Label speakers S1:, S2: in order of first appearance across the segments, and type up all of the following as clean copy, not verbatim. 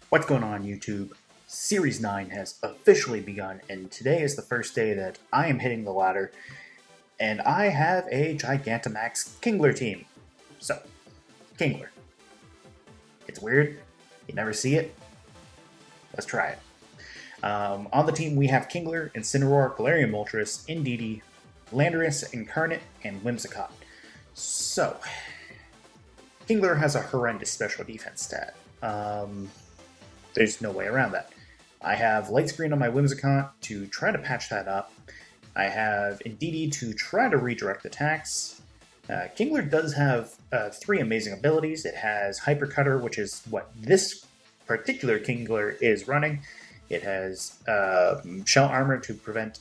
S1: What's going on, YouTube? Series 9 has officially begun, and today is the first day that I am hitting the ladder, and I have a Gigantamax Kingler team. So, Kingler. It's weird. You never see it. Let's try it. On the team, we have Kingler, Incineroar, Galarian Moltres, Indeedee, Landorus-Incarnate, and Whimsicott. So, Kingler has a horrendous special defense stat. There's no way around that. I have Light Screen on my Whimsicott to try to patch that up. I have Indeedee to try to redirect attacks. Kingler does have 3 amazing abilities. It has Hyper Cutter, which is what this particular Kingler is running. It has Shell Armor to prevent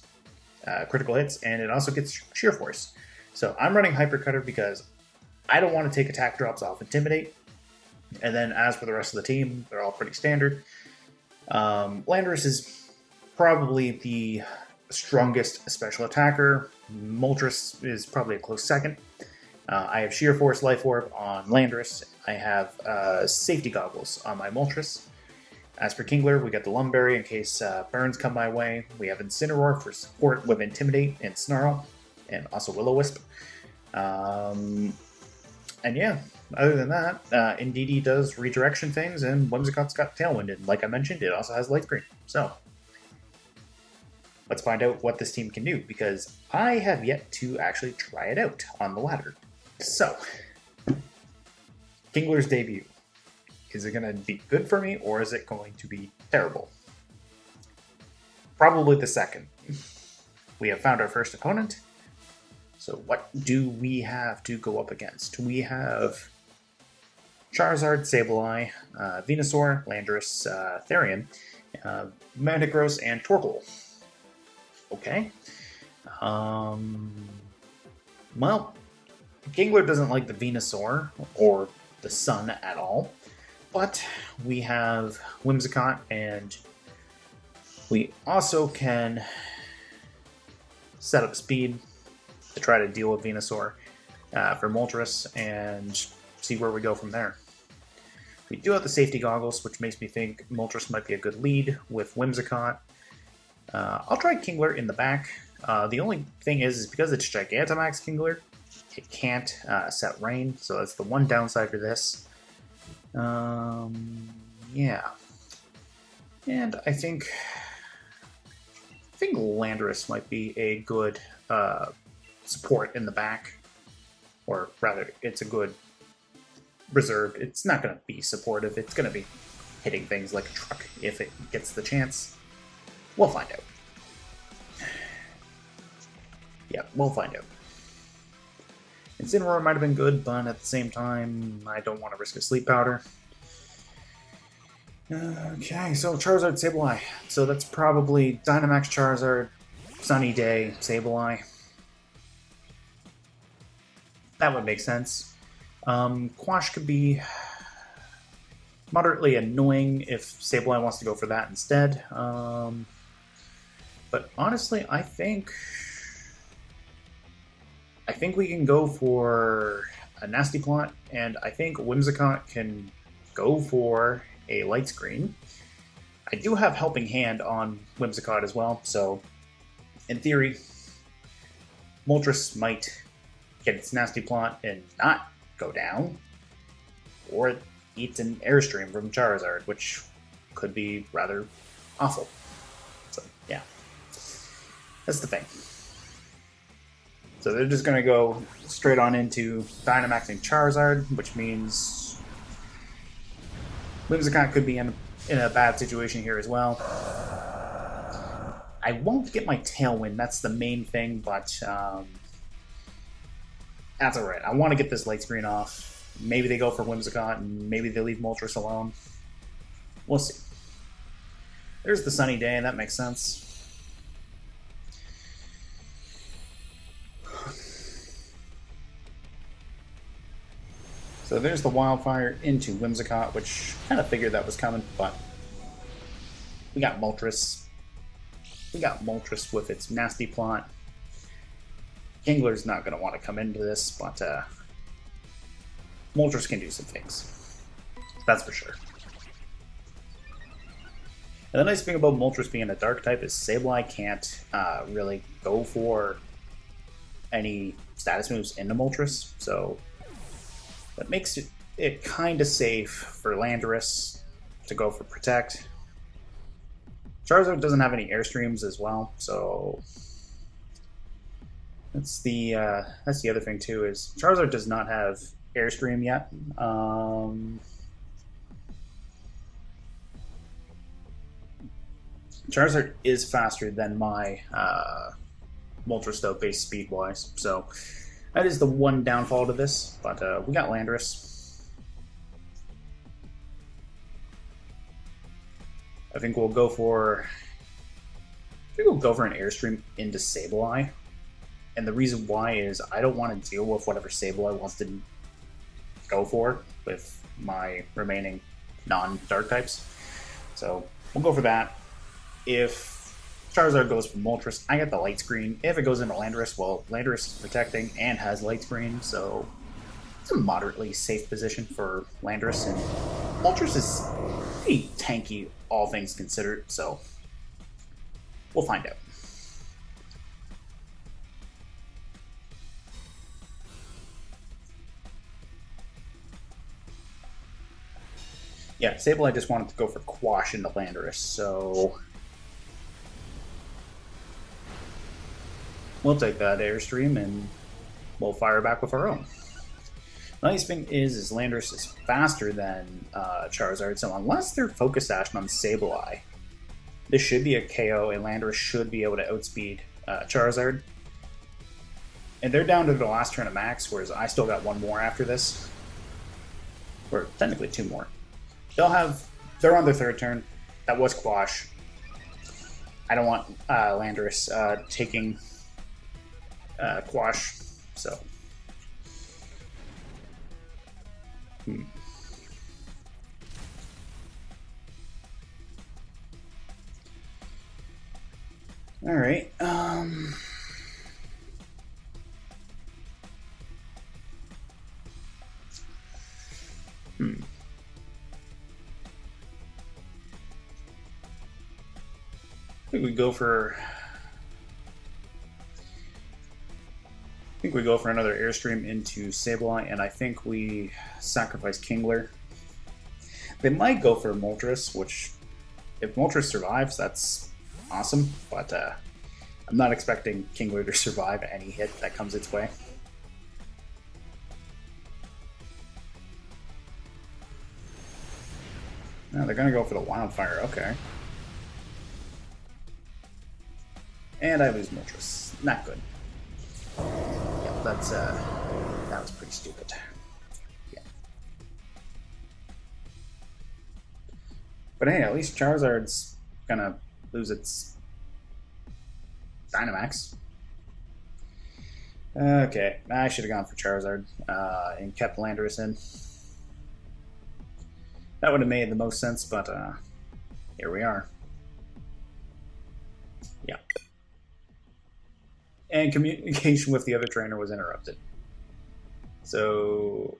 S1: critical hits, and it also gets Sheer Force. So I'm running Hyper Cutter because I don't want to take attack drops off Intimidate. And then as for the rest of the team, they're all pretty standard. Landorus is probably the strongest special attacker. Moltres is probably a close second. I have Sheer Force Life Orb on Landorus. I have Safety Goggles on my Moltres. As for Kingler, we got the Lumberry in case burns come my way. We have Incineroar for support with Intimidate and Snarl, and also Will-O-Wisp. And yeah, other than that, Indeedee does redirection things, and Whimsicott's got Tailwind, and like I mentioned, it also has Light Screen. So, let's find out what this team can do, because I have yet to actually try it out on the ladder. So, Kingler's debut. Is it going to be good for me, or is it going to be terrible? Probably the second. We have found our first opponent. So what do we have to go up against? We have Charizard, Sableye, Venusaur, Landorus, Therian, Metagross, and Torkoal. Okay. Well, Kingler doesn't like the Venusaur or the Sun at all, but we have Whimsicott, and we also can set up speed to try to deal with Venusaur for Moltres and see where we go from there. We do have the Safety Goggles, which makes me think Moltres might be a good lead with Whimsicott. I'll try Kingler in the back. The only thing is because it's Gigantamax Kingler, it can't set rain, so that's the one downside for this. Yeah. And I think Landorus might be a good support in the back, or rather, it's a good reserve. It's not going to be supportive. It's going to be hitting things like a truck if it gets the chance. We'll find out. Yeah, we'll find out. Incineroar might have been good, but at the same time, I don't want to risk a Sleep Powder. Okay, so Charizard, Sableye. So that's probably Dynamax Charizard, Sunny Day, Sableye. That would make sense. Quash could be moderately annoying if Sableye wants to go for that instead. But honestly, I think we can go for a Nasty Plot, and I think Whimsicott can go for a Light Screen. I do have Helping Hand on Whimsicott as well, so in theory, Moltres might get its Nasty Plot and not go down, or it eats an Airstream from Charizard, which could be rather awful. So, yeah. That's the thing. So they're just going to go straight on into Dynamaxing Charizard, which means Whimsicott could be in a bad situation here as well. I won't get my Tailwind, that's the main thing, but that's alright. I want to get this Light Screen off. Maybe they go for Whimsicott, and maybe they leave Moltres alone. We'll see. There's the Sunny Day, and that makes sense. So there's the Wildfire into Whimsicott, which kind of figured that was coming, but we got Moltres. We got Moltres with its Nasty Plot. Kingler's not going to want to come into this, but Moltres can do some things. That's for sure. And the nice thing about Moltres being a dark type is Sableye can't really go for any status moves into Moltres, so that makes it kind of safe for Landorus to go for Protect. Charizard doesn't have any Airstreams as well, so that's the other thing too, is Charizard does not have Airstream yet. Charizard is faster than my Moltres though, base speed wise, so that is the one downfall to this. But we got Landorus. I think we'll go for an Airstream into Sableye. And the reason why is I don't want to deal with whatever Sableye wants to go for with my remaining non-dark types. So we'll go for that. If Charizard goes for Moltres, I get the Light Screen. If it goes into Landorus, well, Landorus is protecting and has Light Screen, so it's a moderately safe position for Landorus. And Moltres is pretty tanky, all things considered, so we'll find out. Yeah, Sableye just wanted to go for Quash into Landorus, so we'll take that Airstream and we'll fire back with our own. The nice thing is Landorus is faster than Charizard, so unless they're Focus Sash on Sableye, this should be a KO, and Landorus should be able to outspeed Charizard. And they're down to the last turn of Max, whereas I still got one more after this. Or technically two more. They're on their third turn. That was Quash. I don't want Landorus taking Quash, so. All right. I think we go for another Airstream into Sableye, and I think we sacrifice Kingler. They might go for Moltres, which, if Moltres survives, that's awesome, but I'm not expecting Kingler to survive any hit that comes its way. No, they're going to go for the Wildfire, okay. And I lose Moltres. Not good. Yeah, that was pretty stupid. Yeah. But hey, at least Charizard's gonna lose its Dynamax. Okay, I should have gone for Charizard and kept Landorus in. That would have made the most sense, but here we are. Yeah. And communication with the other trainer was interrupted. So,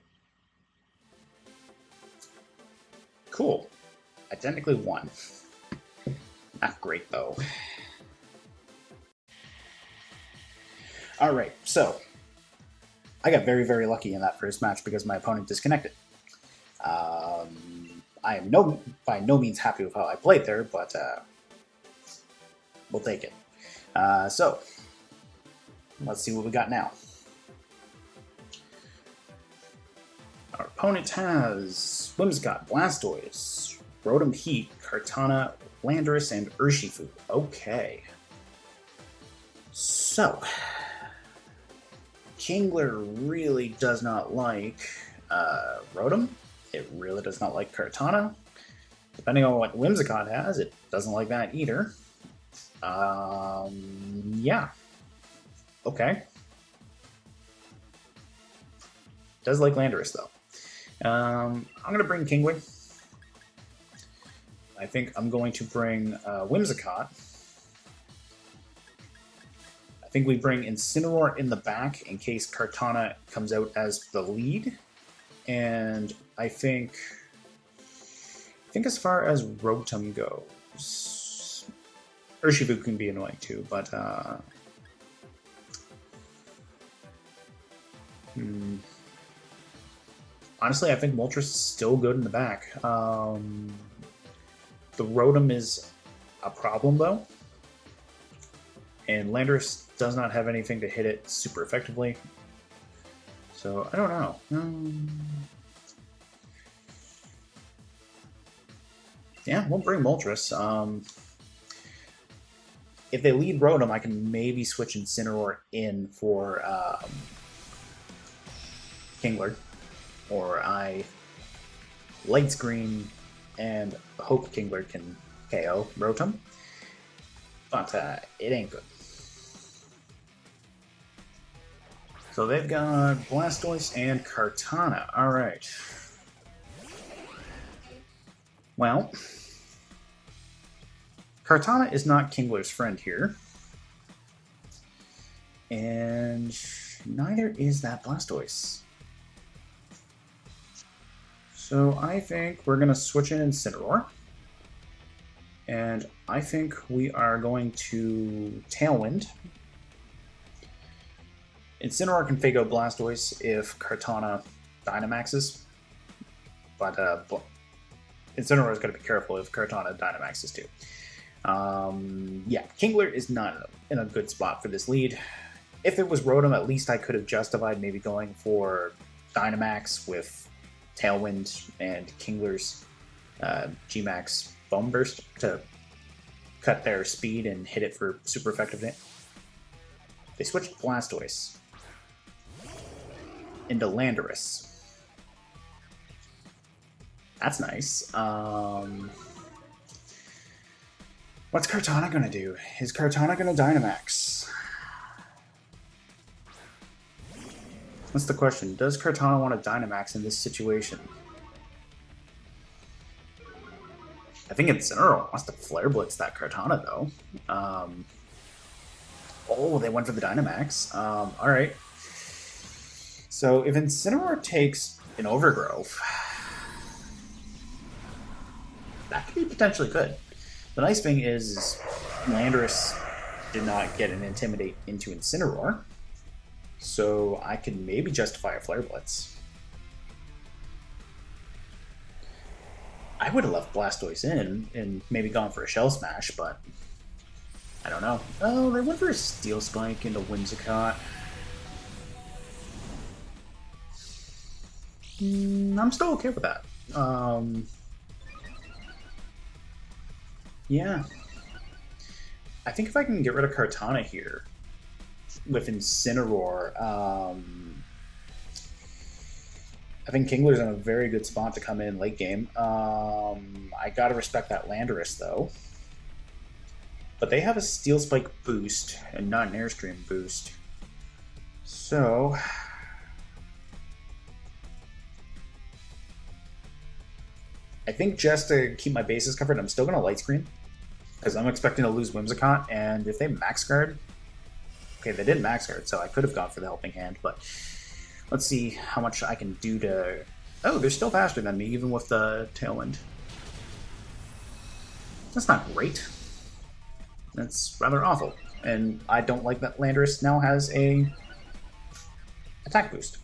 S1: cool. I technically won. Not great, though. Alright, so, I got very, very lucky in that first match because my opponent disconnected. I am by no means happy with how I played there, but we'll take it. So, let's see what we got now. Our opponent has Whimsicott, Blastoise, Rotom Heat, Kartana, Landorus, and Urshifu. Okay. So, Kingler really does not like Rotom. It really does not like Kartana. Depending on what Whimsicott has, it doesn't like that either. Yeah. Okay. Does like Landorus, though. I'm going to bring Kingler. I think I'm going to bring Whimsicott. I think we bring Incineroar in the back in case Kartana comes out as the lead. And I think as far as Rotom goes, Urshifu can be annoying too, but honestly, I think Moltres is still good in the back. The Rotom is a problem though, and Landorus does not have anything to hit it super effectively. So I don't know. Yeah, we'll bring Moltres. If they lead Rotom, I can maybe switch Incineroar in for Kingler. Or I light screen and hope Kingler can KO Rotom. But it ain't good. So they've got Blastoise and Kartana. Alright. Well, Kartana is not Kingler's friend here. And neither is that Blastoise. So I think we're going to switch in Incineroar. And I think we are going to Tailwind. Incineroar can fake out Blastoise if Kartana Dynamaxes. But Incineroar is going to be careful if Kartana Dynamaxes too. Yeah, Kingler is not in a good spot for this lead. If it was Rotom, at least I could have justified maybe going for Dynamax with Tailwind and Kingler's G-Max Foam Burst to cut their speed and hit it for super effective hit. They switched Blastoise into Landorus. That's nice. What's Kartana gonna do? Is Kartana gonna Dynamax? That's the question. Does Kartana want to Dynamax in this situation? I think Incineroar wants to Flare Blitz that Kartana, though. Oh, they went for the Dynamax. Alright. So if Incineroar takes an Overgrowth, that could be potentially good. The nice thing is Landorus did not get an Intimidate into Incineroar. So I can maybe justify a Flare Blitz. I would have left Blastoise in and maybe gone for a Shell Smash, but I don't know. Oh, they went for a Steel Spike into Whimsicott. I'm still okay with that. Yeah. I think if I can get rid of Kartana here with Incineroar, I think Kingler's in a very good spot to come in late game. I gotta respect that Landorus, though. But they have a Steel Spike boost and not an Airstream boost. So I think just to keep my bases covered, I'm still gonna Light Screen. Because I'm expecting to lose Whimsicott, and if they Max Guard... Okay, they didn't Max Guard, so I could have gone for the Helping Hand, but let's see how much I can do to... Oh, they're still faster than me, even with the Tailwind. That's not great. That's rather awful. And I don't like that Landorus now has a attack boost.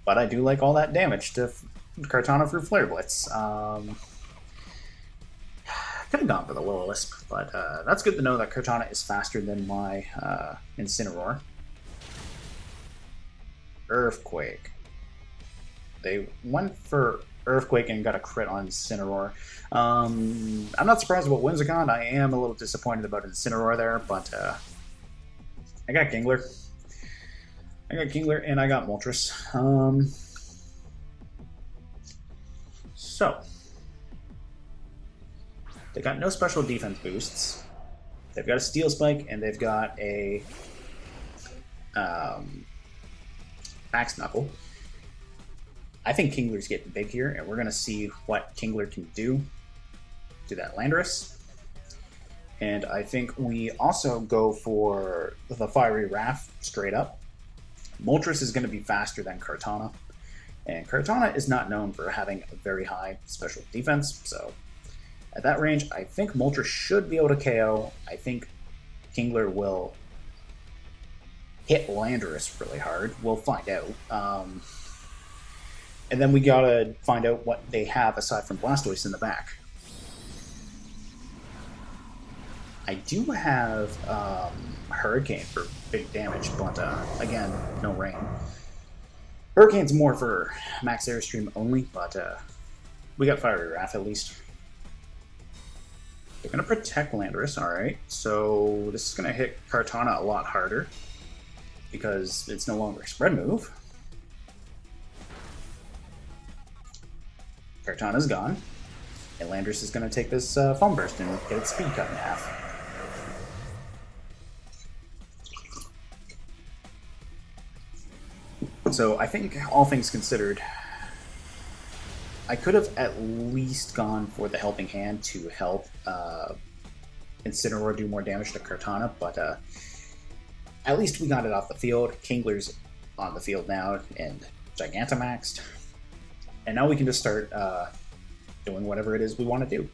S1: But I do like all that damage to Kartana through Flare Blitz. Could have gone for the Will-O-Wisp, but that's good to know that Kartana is faster than my Incineroar. Earthquake. They went for Earthquake and got a crit on Incineroar. I'm not surprised about Whimsicott. I am a little disappointed about Incineroar there, but I got Kingler. I got Kingler and I got Moltres. So they got no special defense boosts. They've got a Steel Spike and they've got a Axe Knuckle. I think Kingler's getting big here, and we're going to see what Kingler can do to that Landorus. And I think we also go for the Fiery Wrath straight up. Moltres is going to be faster than Kartana. And Kartana is not known for having a very high special defense, so at that range, I think Moltres should be able to KO. I think Kingler will hit Landorus really hard. We'll find out. And then we gotta find out what they have aside from Blastoise in the back. I do have Hurricane for big damage, but again, no rain. Hurricane's more for max Airstream only, but we got Fiery Wrath at least. They're going to protect Landorus, alright. So this is going to hit Kartana a lot harder because it's no longer a spread move. Kartana's gone, and Landorus is going to take this Foam Burst and get its speed cut in half. So I think, all things considered, I could have at least gone for the Helping Hand to help Incineroar do more damage to Kartana, but at least we got it off the field. Kingler's on the field now and Gigantamaxed. And now we can just start doing whatever it is we want to do.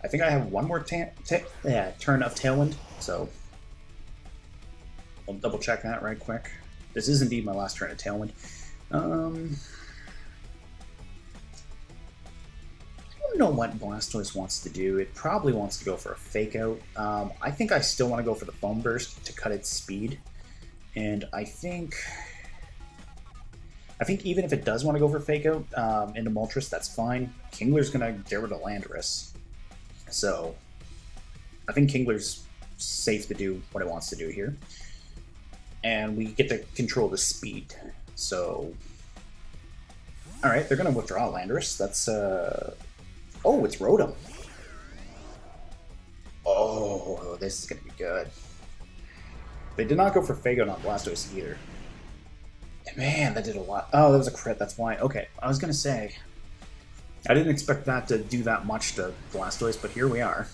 S1: I think I have one more turn of Tailwind, so I'll double check that right quick. This is indeed my last turn of Tailwind. I don't know what Blastoise wants to do. It probably wants to go for a Fake Out. I think I still want to go for the Foam Burst to cut its speed. And I think even if it does want to go for Fake Out into Moltres, that's fine. Kingler's going to get rid of Landorus. So I think Kingler's safe to do what it wants to do here. And we get to control the speed. So, alright, they're going to withdraw Landorus. That's, oh, it's Rotom. Oh, this is going to be good. They did not go for Fake Out on Blastoise either. Man, that did a lot. Oh, that was a crit, that's why. Okay, I was going to say, I didn't expect that to do that much to Blastoise, but here we are.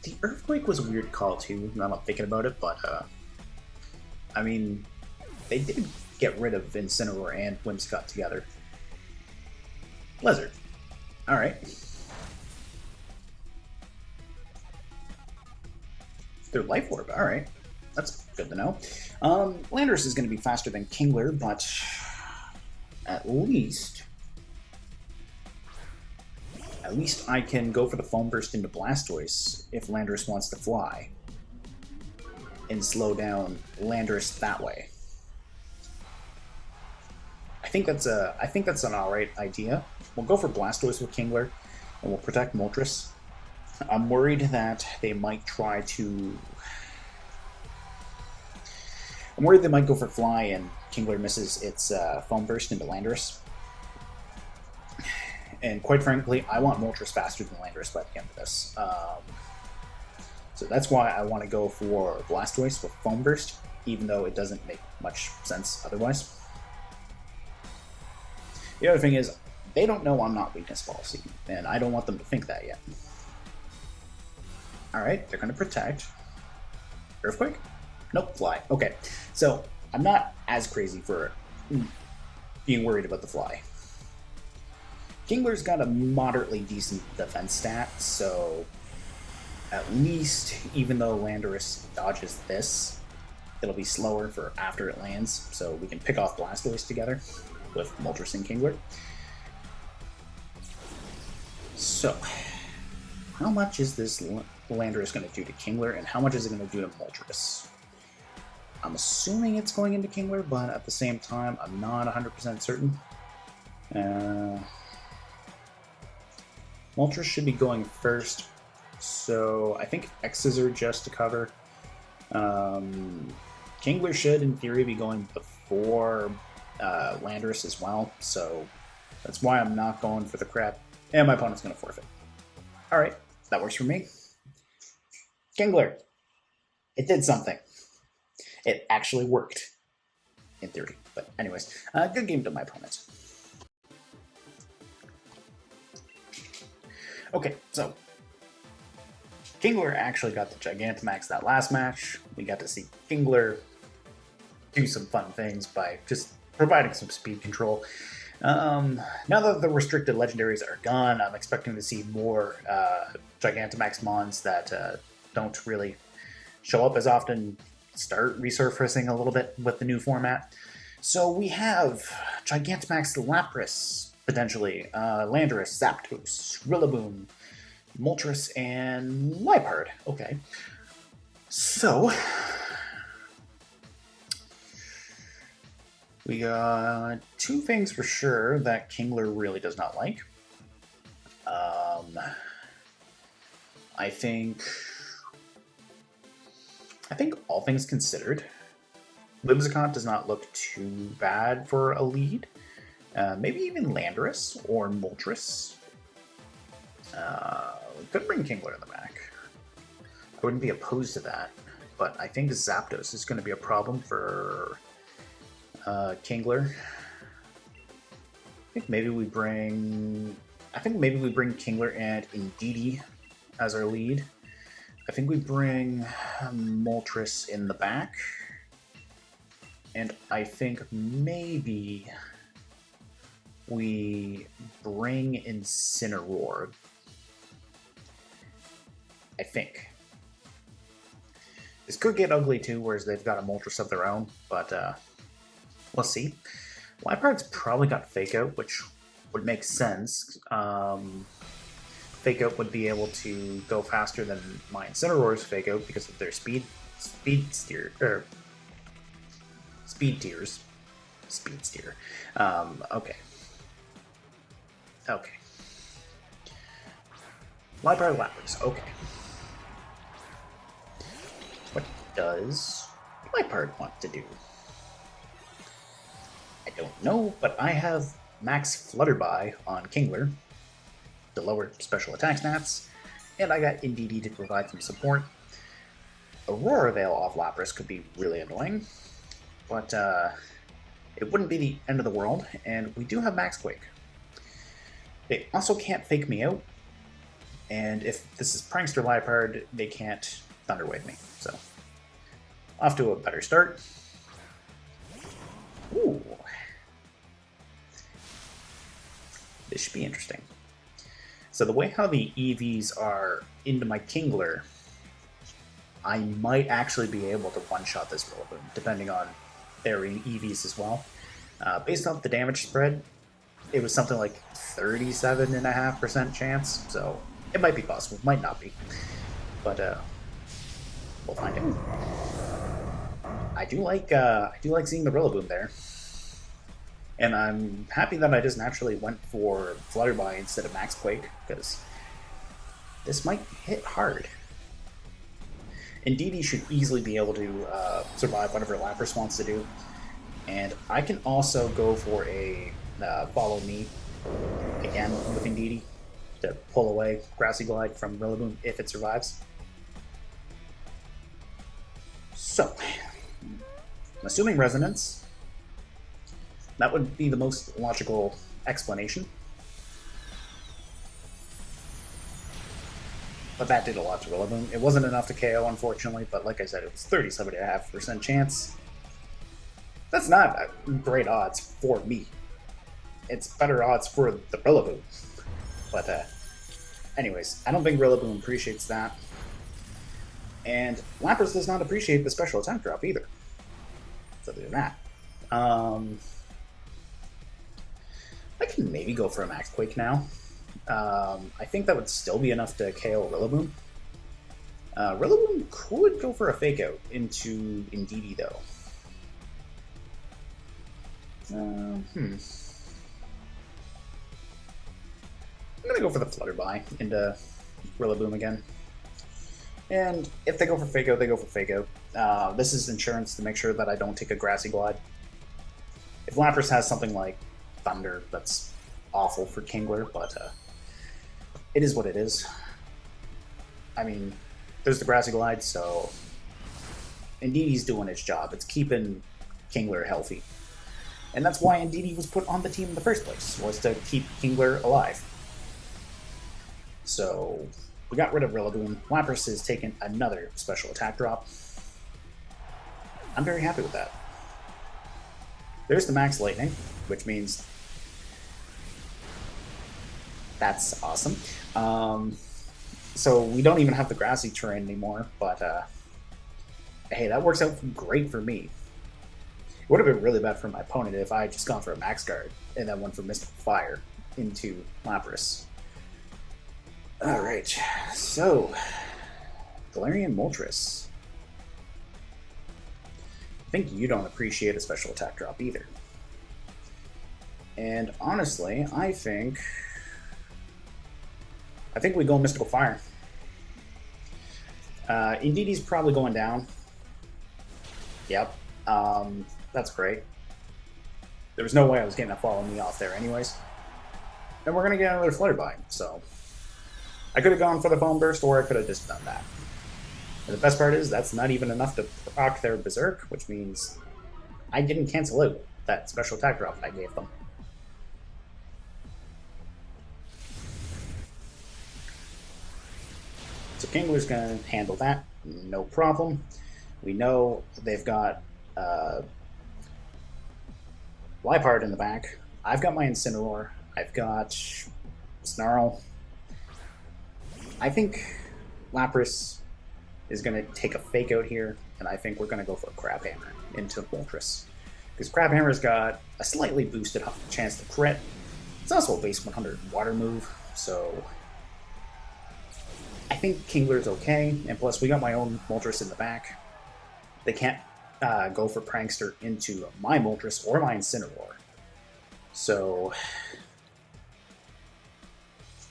S1: The Earthquake was a weird call too, now I'm thinking about it, but I mean, they did get rid of Incineroar and Whimsicott together. Blizzard. Alright. Their Life Orb, alright. That's good to know. Landorus is going to be faster than Kingler, but at least I can go for the Foam Burst into Blastoise if Landorus wants to fly and slow down Landorus that way. I think that's an alright idea. We'll go for Blastoise with Kingler and we'll protect Moltres. I'm worried that they might try to... I'm worried they might go for Fly and Kingler misses its Foam Burst into Landorus. And quite frankly, I want Moltres faster than Landorus by the end of this. So that's why I want to go for Blastoise with Foam Burst, even though it doesn't make much sense otherwise. The other thing is, they don't know I'm not Weakness Policy, and I don't want them to think that yet. Alright, they're going to protect. Earthquake? Nope, Fly. Okay, so I'm not as crazy for being worried about the Fly. Kingler's got a moderately decent defense stat, so at least, even though Landorus dodges this, it'll be slower for after it lands, so we can pick off Blastoise together with Moltres and Kingler. So, how much is this Landorus going to do to Kingler, and how much is it going to do to Moltres? I'm assuming it's going into Kingler, but at the same time, I'm not 100% certain. Moltres should be going first, so I think X-Scissor just to cover. Kingler should, in theory, be going before Landorus as well, so that's why I'm not going for the crap, and my opponent's going to forfeit. Alright, that works for me. Kingler. It did something. It actually worked, in theory. But anyways, good game to my opponent. Okay, so Kingler actually got the Gigantamax that last match. We got to see Kingler do some fun things by just providing some speed control. Now that the restricted legendaries are gone, I'm expecting to see more Gigantamax mons that don't really show up as often start resurfacing a little bit with the new format. So we have Gigantamax Lapras, potentially, Landorus, Zapdos, Rillaboom, Moltres, and Liepard. Okay. So, we got two things for sure that Kingler really does not like. I think all things considered, Whimsicott does not look too bad for a lead. Maybe even Landorus or Moltres. We could bring Kingler in the back. I wouldn't be opposed to that, but I think Zapdos is going to be a problem for Kingler. I think maybe we bring Kingler and Indeedee as our lead. I think we bring Moltres in the back. And I think maybe we bring Incineroar. I think. This could get ugly too, whereas they've got a Moltres of their own, but we'll see. Liepard's probably got Fake Out, which would make sense. Fake Out would be able to go faster than my Incineroar's Fake Out because of their speed tiers. Okay. Liepard Lapras, okay. What does Liepard want to do? I don't know, but I have Max Flutterby on Kingler to lower special attack stats, and I got Indeedee to provide some support. Aurora Veil off Lapras could be really annoying, but it wouldn't be the end of the world, and we do have Max Quake. They also can't fake me out, and if this is Prankster Liepard, they can't Thunderwave me, so off to a better start. Ooh. This should be interesting. So the way how the EVs are into my Kingler, I might actually be able to one-shot this Rillaboom, depending on their EVs as well. Based off the damage spread, it was something like 37.5% chance, so it might be possible, might not be. But we'll find out. I do like seeing the Rillaboom there. And I'm happy that I just naturally went for Flutterby instead of Max Quake, because this might hit hard. Indeedee should easily be able to survive whatever Lapras wants to do. And I can also go for a Follow Me again with Indeedee to pull away Grassy Glide from Rillaboom if it survives. So, I'm assuming Resonance. That would be the most logical explanation. But that did a lot to Rillaboom. It wasn't enough to KO, unfortunately, but like I said, it was 37.5% chance. That's not great odds for me. It's better odds for the Rillaboom. But anyways, I don't think Rillaboom appreciates that. And Lapras does not appreciate the special attack drop either. So there's that. I can maybe go for a Max Quake now. I think that would still be enough to KO Rillaboom. Rillaboom could go for a Fake Out into Indeedee, though. I'm gonna go for the Flutterby into Rillaboom again. And if they go for Fake Out, they go for Fake Out. This is insurance to make sure that I don't take a Grassy Glide. If Lapras has something like Thunder, that's awful for Kingler, but it is what it is. I mean, there's the Grassy Glide, so Indeedee's doing its job. It's keeping Kingler healthy. And that's why Indeedee was put on the team in the first place, was to keep Kingler alive. So, We got rid of Rillaboom. Lapras has taken another special attack drop. I'm very happy with that. There's the Max Lightning, which means that's awesome. So we don't even have the grassy terrain anymore, but hey, that works out great for me. It would have been really bad for my opponent if I had just gone for a Max Guard and then went for Mystical Fire into Lapras. Alright, so Galarian Moltres. I think you don't appreciate a special attack drop either. And honestly, I think we go Mystical Fire. Indeedee's probably going down. Yep. That's great. There was no way I was getting that following me off there anyways. And we're going to get another Flutterby, so I could have gone for the Foam Burst, or I could have just done that. And the best part is, that's not even enough to proc their Berserk, which means I didn't cancel out that special attack drop I gave them. So Kingler's going to handle that, no problem. We know they've got Liepard in the back. I've got my Incineroar. I've got Snarl. I think Lapras is going to take a fake out here, and I think we're going to go for a Crabhammer into Moltres. Because Crabhammer's got a slightly boosted chance to crit. It's also a base 100 water move, so I think Kingler's okay, and plus we got my own Moltres in the back. They can't go for Prankster into my Moltres or my Incineroar. So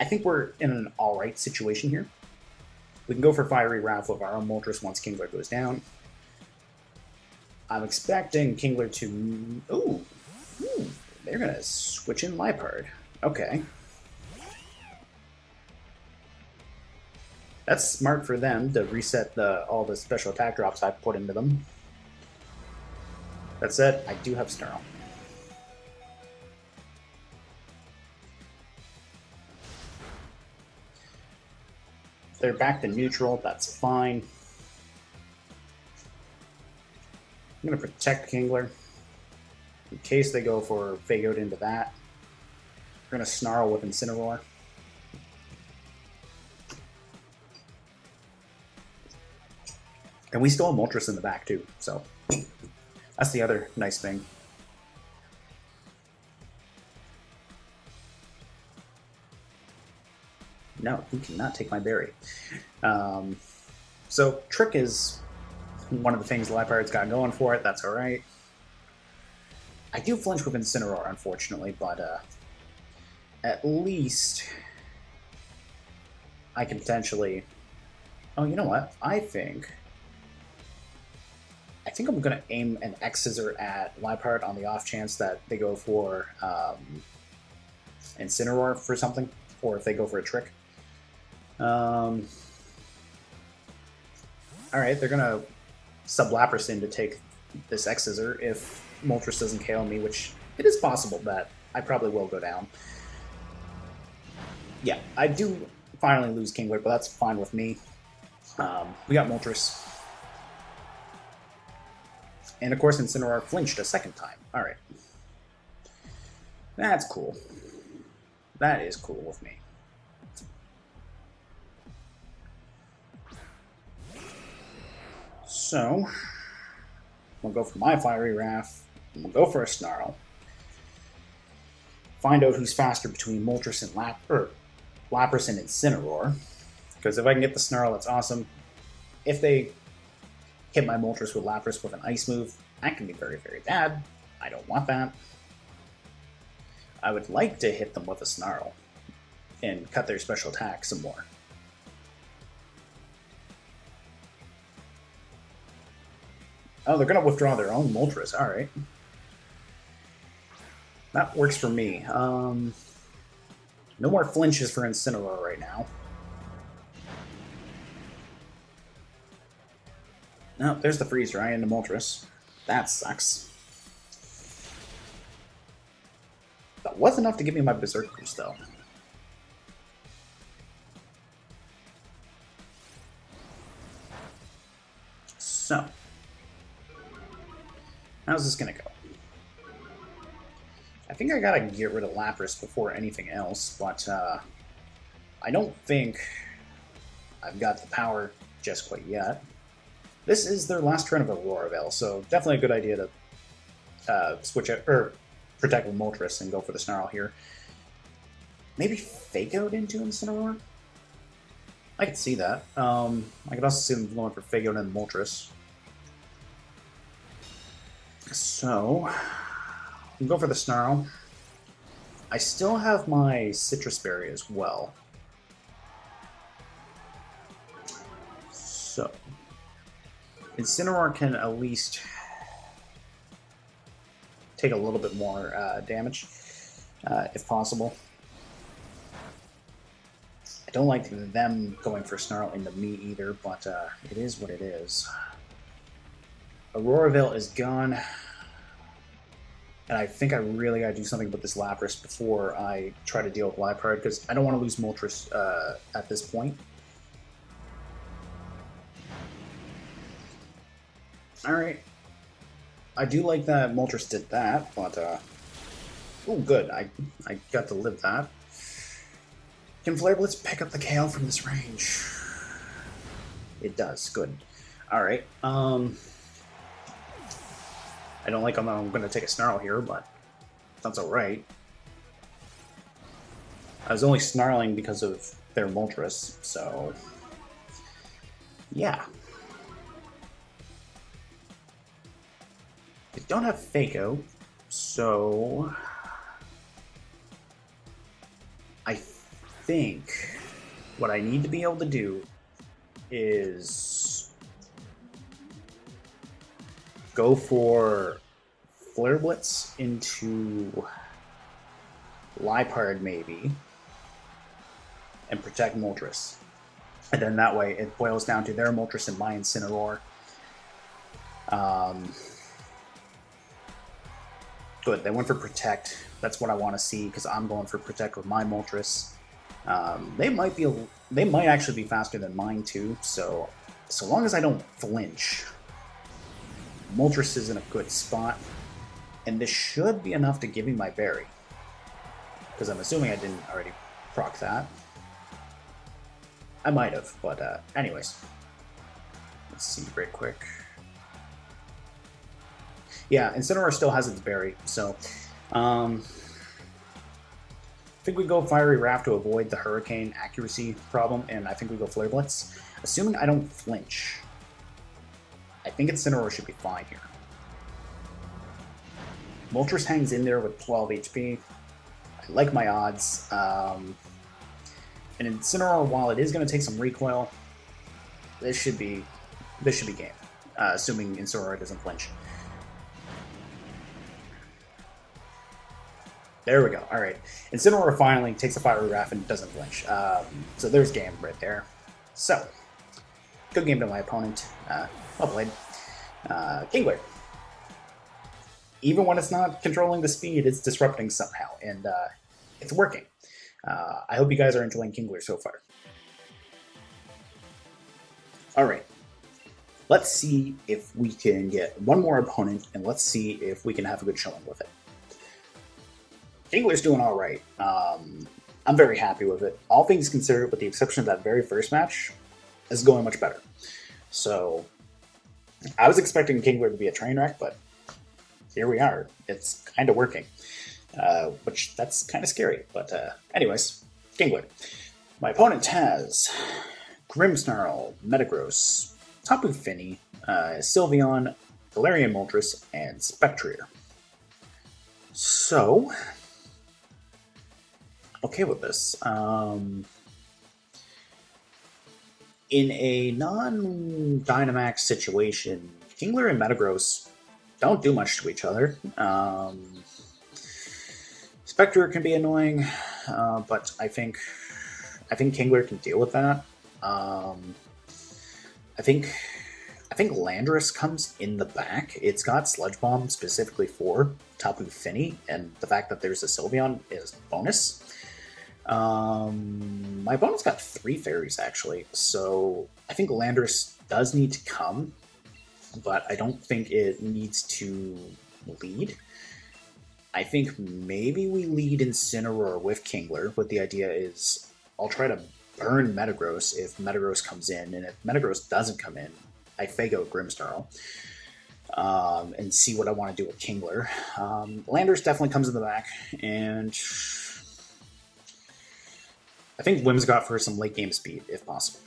S1: I think we're in an alright situation here. We can go for Fiery Wrath with our own Moltres once Kingler goes down. I'm expecting Kingler to... Ooh, they're going to switch in Liepard. Okay. That's smart for them to reset all the special attack drops I've put into them. That said, I do have Snarl. They're back to neutral, that's fine. I'm going to protect Kingler in case they go for Fake Out into that. We're going to Snarl with Incineroar. And we still have Moltres in the back too, so that's the other nice thing. No, he cannot take my berry. So Trick is one of the things Liepard's got going for it. That's all right. I do flinch with Incineroar, unfortunately, but at least I can potentially... Oh, you know what? I think I'm going to aim an X-Scissor at Liepard on the off chance that they go for Incineroar for something, or if they go for a Trick. Alright, they're going to sub Lapras in to take this X-Scissor if Moltres doesn't KO me, which it is possible that I probably will go down. Yeah, I do finally lose Kingler, but that's fine with me. We got Moltres. And of course Incineroar flinched a second time. Alright. That's cool. That is cool with me. So, we'll go for my Fiery Wrath, and we'll go for a Snarl. Find out who's faster between Moltres and Lapras and Incineroar. Because if I can get the Snarl, that's awesome. If they hit my Moltres with Lapras with an Ice move, that can be very, very bad. I don't want that. I would like to hit them with a Snarl and cut their special attack some more. Oh, they're going to withdraw their own Moltres. Alright. That works for me. No more flinches for Incineroar right now. No, there's the Freeze Dry into Moltres. That sucks. That was enough to give me my Berserk boost, though. So, how's this gonna go? I think I gotta get rid of Lapras before anything else, but I don't think I've got the power just quite yet. This is their last turn of Aurora Veil, so definitely a good idea to switch out, or protect with Moltres and go for the Snarl here. Maybe Fake Out into Incineroar? I could see that. I could also see them going for Fake Out and Moltres. So, we'll go for the Snarl. I still have my Citrus Berry as well. So, Incineroar can at least take a little bit more damage, if possible. I don't like them going for Snarl into me either, but it is what it is. Aurora Veil is gone, and I think I really gotta do something about this Lapras before I try to deal with Liepard, because I don't want to lose Moltres at this point. Alright. I do like that Moltres did that, but oh good, I got to live that. Can Flare Blitz pick up the KO from this range? It does, good. Alright, I don't like I'm going to take a Snarl here, but that's alright. I was only snarling because of their Moltres, so yeah. They don't have Fake Out, so I think what I need to be able to do is go for Flare Blitz into Liepard maybe, and protect Moltres. And then that way it boils down to their Moltres and my Incineroar. Good, they went for Protect. That's what I want to see, because I'm going for Protect with my Moltres. They might actually be faster than mine too, so long as I don't flinch, Moltres is in a good spot, and this should be enough to give me my berry, because I'm assuming I didn't already proc that. I might have, but anyways, let's see right quick. Yeah, Incineroar still has its berry, so I think we go Fiery Raft to avoid the Hurricane accuracy problem, and I think we go Flare Blitz. Assuming I don't flinch, I think Incineroar should be fine here. Moltres hangs in there with 12 HP. I like my odds. And Incineroar, while it is going to take some recoil, this should be game, assuming Incineroar doesn't flinch. There we go. All right. Incineroar finally takes a Fiery Raft and doesn't flinch. So there's game right there. So, good game to my opponent. Well played. Kingler. Even when it's not controlling the speed, it's disrupting somehow, and it's working. I hope you guys are enjoying Kingler so far. All right. Let's see if we can get one more opponent, and let's see if we can have a good showing with it. Kingler's doing all right. I'm very happy with it. All things considered, with the exception of that very first match, is going much better. So, I was expecting Kingler to be a train wreck, but here we are. It's kind of working, which that's kind of scary. But anyways, Kingler. My opponent has Grimmsnarl, Metagross, Tapu Fini, Sylveon, Galarian Moltres, and Spectrier. So, okay with this. In a non-Dynamax situation, Kingler and Metagross don't do much to each other. Spectre can be annoying, but I think Kingler can deal with that. I think Landorus comes in the back. It's got Sludge Bomb specifically for Tapu Fini, and the fact that there's a Sylveon is bonus. My opponent's got 3 fairies actually, so I think Landorus does need to come. but I don't think it needs to lead. I think maybe we lead Incineroar with Kingler, but the idea is I'll try to burn Metagross if Metagross comes in, and if Metagross doesn't come in, I Fake-Out Grimmsnarl and see what I want to do with Kingler. Landorus definitely comes in the back, and I think Whimsicott for some late game speed, if possible.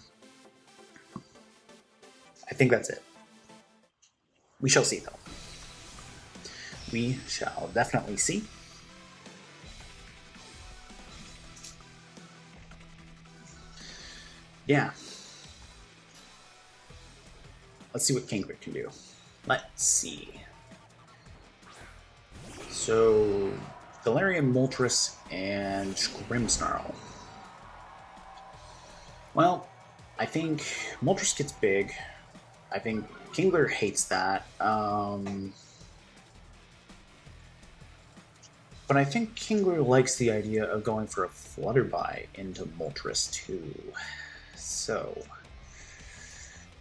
S1: I think that's it. We shall see, though. We shall definitely see. Yeah. Let's see what Kingler can do. Let's see. So, Galarian Moltres and Grimmsnarl. Well, I think Moltres gets big. I think Kingler hates that. But I think Kingler likes the idea of going for a Flutterby into Moltres too. So,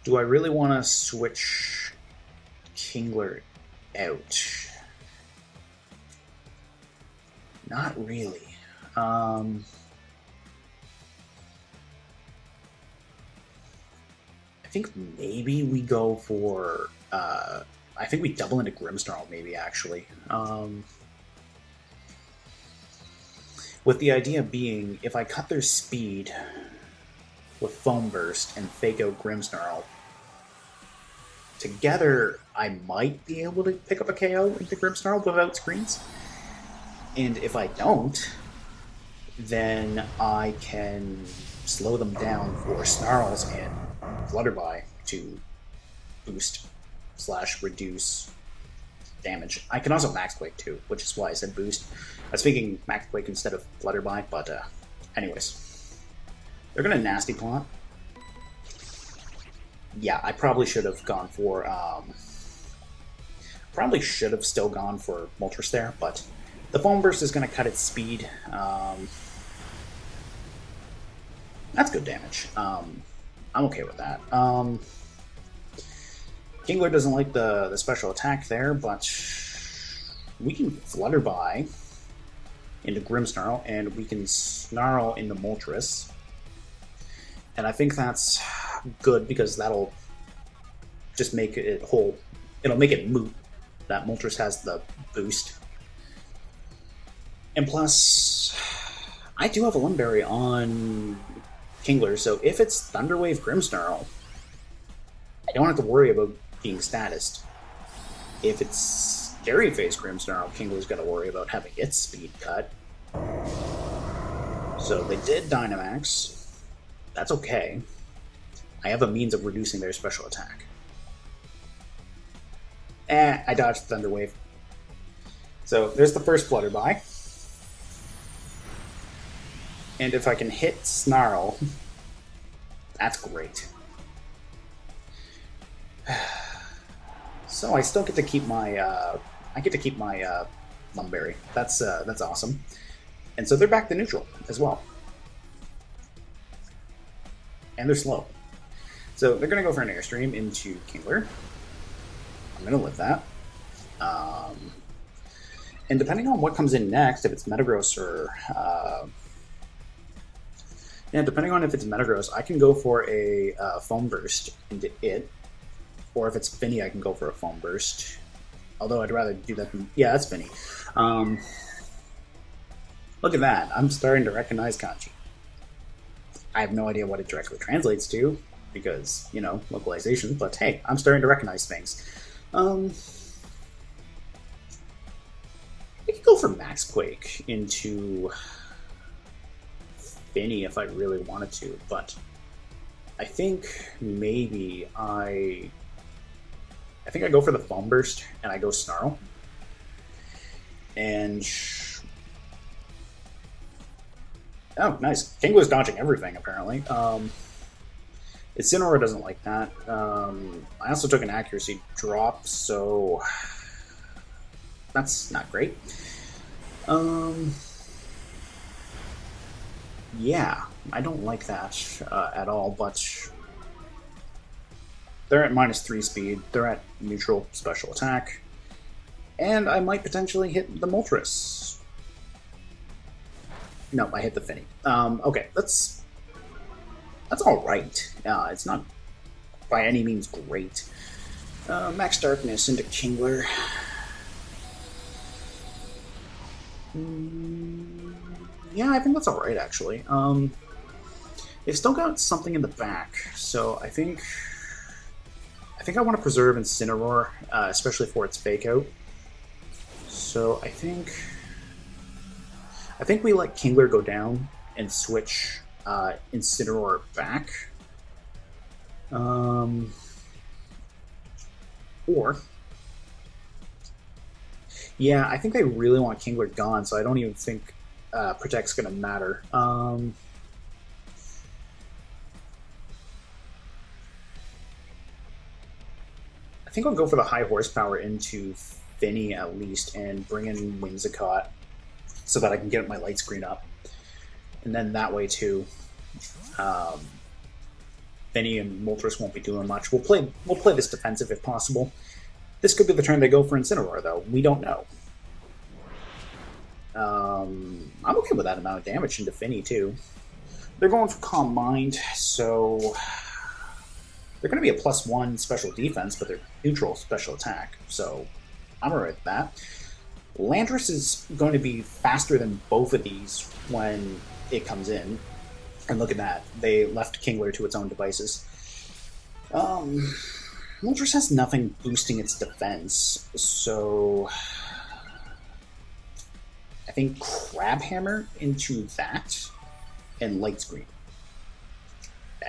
S1: do I really want to switch Kingler out? Not really. I think maybe we go for... I think we double into Grimmsnarl, maybe, actually. With the idea being, if I cut their speed with Foam Burst and Fake-Out Grimmsnarl, together I might be able to pick up a KO into Grimmsnarl without screens. And if I don't, then I can slow them down for Snarls and Flutterby to boost / reduce damage. I can also Max Quake too, which is why I said boost. I was thinking Max Quake instead of Flutterby, but anyways. They're gonna Nasty Plot. Yeah, I probably should have gone for... probably should have still gone for Moltres there, but the Foam Burst is gonna cut its speed. That's good damage. I'm okay with that. Kingler doesn't like the special attack there, but we can Flutterby into Grimmsnarl, and we can Snarl into Moltres. And I think that's good because that'll just make it whole. It'll make it moot that Moltres has the boost. And plus, I do have a Limberry on Kingler, so if it's Thunderwave Grimmsnarl, I don't have to worry about being statused. If it's Scary Face Grimmsnarl, Kingler's got to worry about having its speed cut. So they did Dynamax. That's okay. I have a means of reducing their special attack. I dodged Thunderwave. So there's the first Flutterby. And if I can hit Snarl, that's great. So I still get to keep my Lumberry. That's awesome. And so they're back to neutral as well. And they're slow. So they're going to go for an Airstream into Kingler. I'm going to live that. And depending on what comes in next, if it's Metagross or... depending on if it's Metagross, I can go for a Foam Burst into it. Or if it's Finny, I can go for a Foam Burst. Although I'd rather do that than... Yeah, that's Finny. Look at that. I'm starting to recognize kanji. I have no idea what it directly translates to, because, you know, localization, but hey, I'm starting to recognize things. I could go for Max Quake into Finny if I really wanted to, but I think maybe I go for the Foam Burst and I go Snarl. And oh, nice. Kingler's dodging everything, apparently. Incineroar doesn't like that. I also took an accuracy drop, so that's not great. Yeah, I don't like that at all, but They're at -3 speed. They're at neutral special attack. And I might potentially hit the Moltres. No, I hit the Finny. Okay, that's all right. It's not by any means great. Max Darkness into Kingler. Yeah, I think that's all right, actually. They've still got something in the back, so I think I want to preserve Incineroar, especially for its Fake Out. So I think we let Kingler go down and switch Incineroar back. Or, yeah, I think they really want Kingler gone, so I don't even think Protect's going to matter. I think I'll go for the high horsepower into Finny at least and bring in Whimsicott so that I can get my light screen up. And then that way too, Finny and Moltres won't be doing much. We'll play this defensive if possible. This could be the turn they go for Incineroar, though. We don't know. I'm okay with that amount of damage into Finny, too. They're going for Calm Mind, so they're going to be a +1 special defense, but they're neutral special attack, so I'm alright with that. Landorus is going to be faster than both of these when it comes in. And look at that. They left Kingler to its own devices. Moltres has nothing boosting its defense, so I think Crab Hammer into that and Light Screen.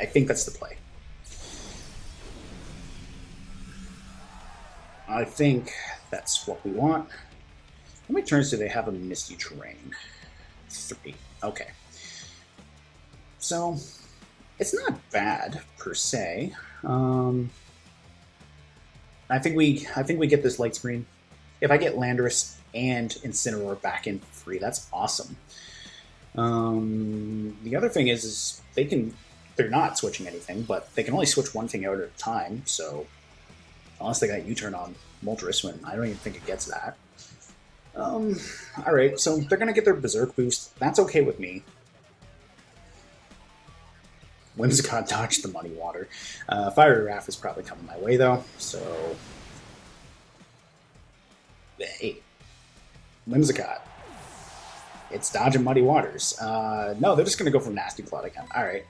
S1: I think that's the play. I think that's what we want. How many turns do they have a Misty Terrain? 3. Okay. So, it's not bad, per se. I think we get this Light Screen. If I get Landorus and Incineroar back in for free, that's awesome. The other thing is they're not switching anything, but they can only switch one thing out at a time, so unless they got U-turn on Moltres, when I don't even think it gets that. Alright, so they're going to get their Berserk boost. That's okay with me. Whimsicott dodged the Muddy Water. Fiery Wrath is probably coming my way, though, so... Hey. Whimsicott. It's dodging Muddy Waters. No, they're just going to go for Nasty Plot again. Alright.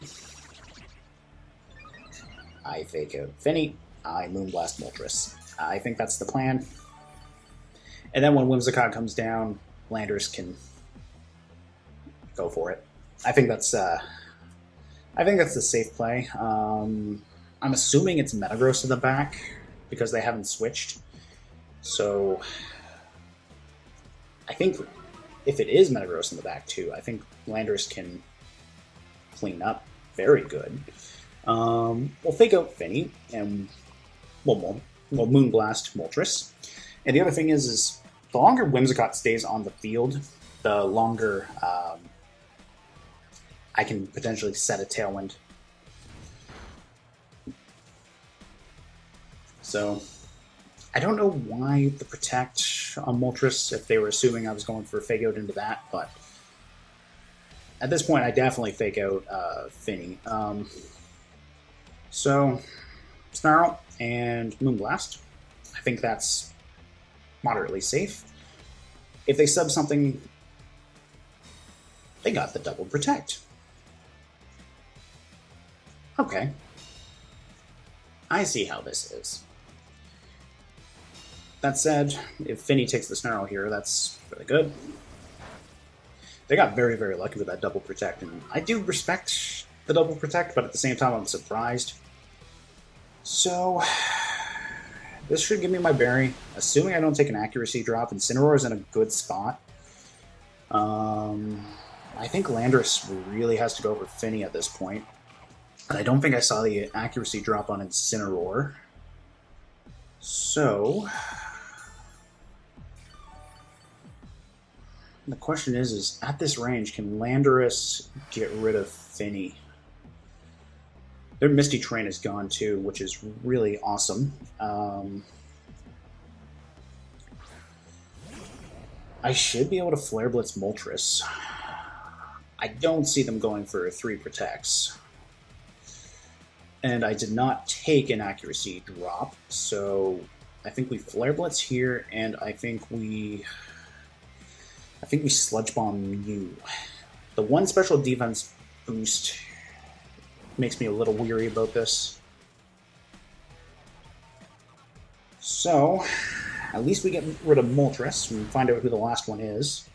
S1: I Fake Out Finny. I Moonblast Moltres. I think that's the plan. And then when Whimsicott comes down, Landorus can go for it. I think that's the safe play. I'm assuming it's Metagross in the back because they haven't switched. So I think if it is Metagross in the back too, I think Landorus can clean up very good. We'll Fake Out Finny and we'll Moonblast Moltres. And the other thing is the longer Whimsicott stays on the field, the longer I can potentially set a Tailwind. So, I don't know why the Protect on Moltres, if they were assuming I was going for a Fake Out into that, but at this point I definitely Fake Out Finny. So, Snarl and Moonblast. I think that's moderately safe. If they sub something, they got the double Protect. Okay. I see how this is. That said, if Finny takes the Snarl here, that's really good. They got very, very lucky with that double Protect, and I do respect the double Protect, but at the same time I'm surprised. So, this should give me my berry. Assuming I don't take an accuracy drop, Incineroar is in a good spot. I think Landorus really has to go for Finny at this point. And I don't think I saw the accuracy drop on Incineroar. So, the question is at this range, can Landorus get rid of Finny? Their Misty Terrain is gone too, which is really awesome. I should be able to Flare Blitz Moltres. I don't see them going for 3 protects. And I did not take an accuracy drop, so I think we Flare Blitz here, and I think we Sludge Bomb you. The one special defense boost makes me a little weary about this. So, at least we get rid of Moltres and find out who the last one is.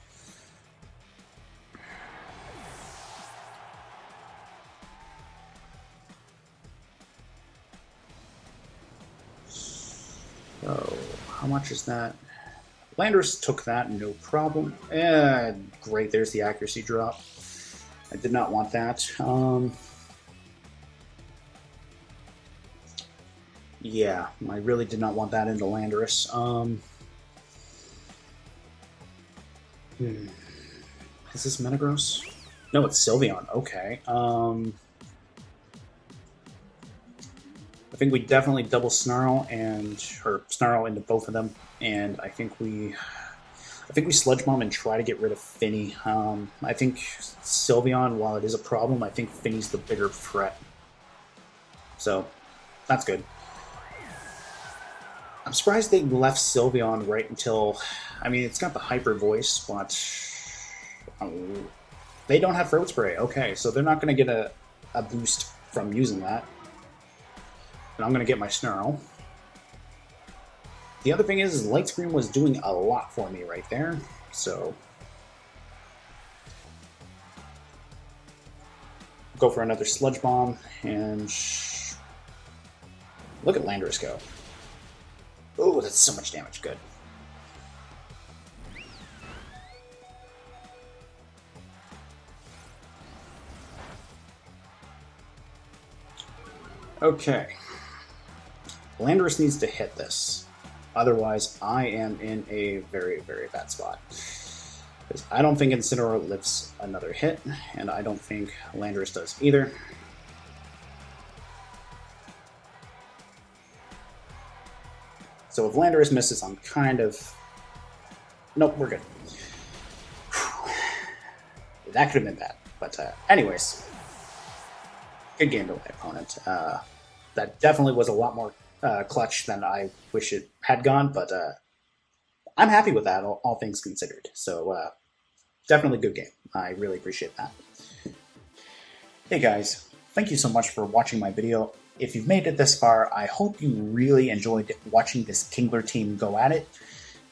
S1: So, how much is that? Landorus took that, no problem. Great, there's the accuracy drop. I did not want that. Yeah, I really did not want that into Landorus. Is this Metagross? No, it's Sylveon. Okay. I think we definitely double Snarl or Snarl into both of them, and I think we Sludge Bomb and try to get rid of Finny. I think Sylveon, while it is a problem, I think Finny's the bigger threat. So that's good. I'm surprised they left Sylveon right until. I mean, it's got the Hyper Voice, but they don't have Throat Spray. Okay, so they're not going to get a boost from using that. And I'm going to get my Snarl. The other thing is Light Screen was doing a lot for me right there, so go for another Sludge Bomb, and look at Landorus go. Oh, that's so much damage. Good. Okay. Landorus needs to hit this. Otherwise, I am in a very, very bad spot. Because I don't think Incineroar lifts another hit, and I don't think Landorus does either. So if Landorus misses, I'm kind of... Nope, we're good. That could have been bad. But anyways, good game to my opponent. That definitely was a lot more clutch than I wish it had gone, but I'm happy with that, all things considered. So definitely good game. I really appreciate that. Hey guys, thank you so much for watching my video. If you've made it this far, I hope you really enjoyed watching this Kingler team go at it.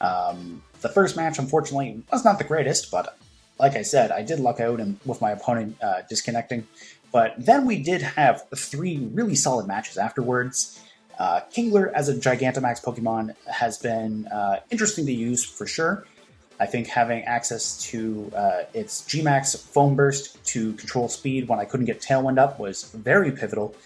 S1: The first match, unfortunately, was not the greatest, but like I said, I did luck out with my opponent disconnecting. But then we did have 3 really solid matches afterwards. Kingler as a Gigantamax Pokemon has been interesting to use for sure. I think having access to its G-Max Foam Burst to control speed when I couldn't get Tailwind up was very pivotal.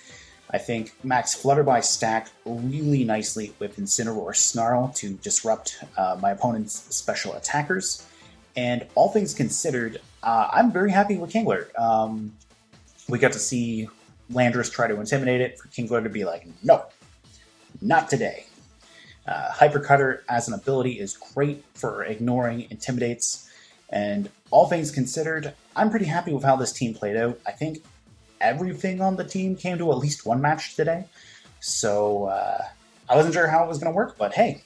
S1: I think Max Flutterby stacked really nicely with Incineroar Snarl to disrupt my opponent's special attackers. And all things considered, I'm very happy with Kingler. We got to see Landorus try to intimidate it, for Kingler to be like, no, not today. Hyper Cutter as an ability is great for ignoring intimidates, and all things considered, I'm pretty happy with how this team played out. I think everything on the team came to at least one match today, so I wasn't sure how it was going to work, but hey,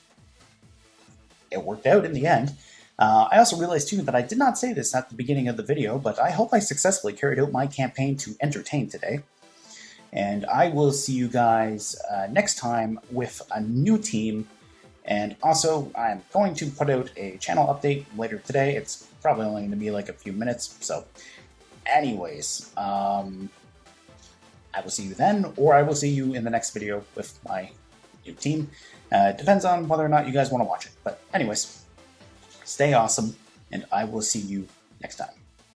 S1: it worked out in the end. I also realized too that I did not say this at the beginning of the video, but I hope I successfully carried out my campaign to entertain today. And I will see you guys next time with a new team. And also, I'm going to put out a channel update later today. It's probably only going to be like a few minutes. So anyways, I will see you then, or I will see you in the next video with my new team. Depends on whether or not you guys want to watch it. But anyways, stay awesome, and I will see you next time.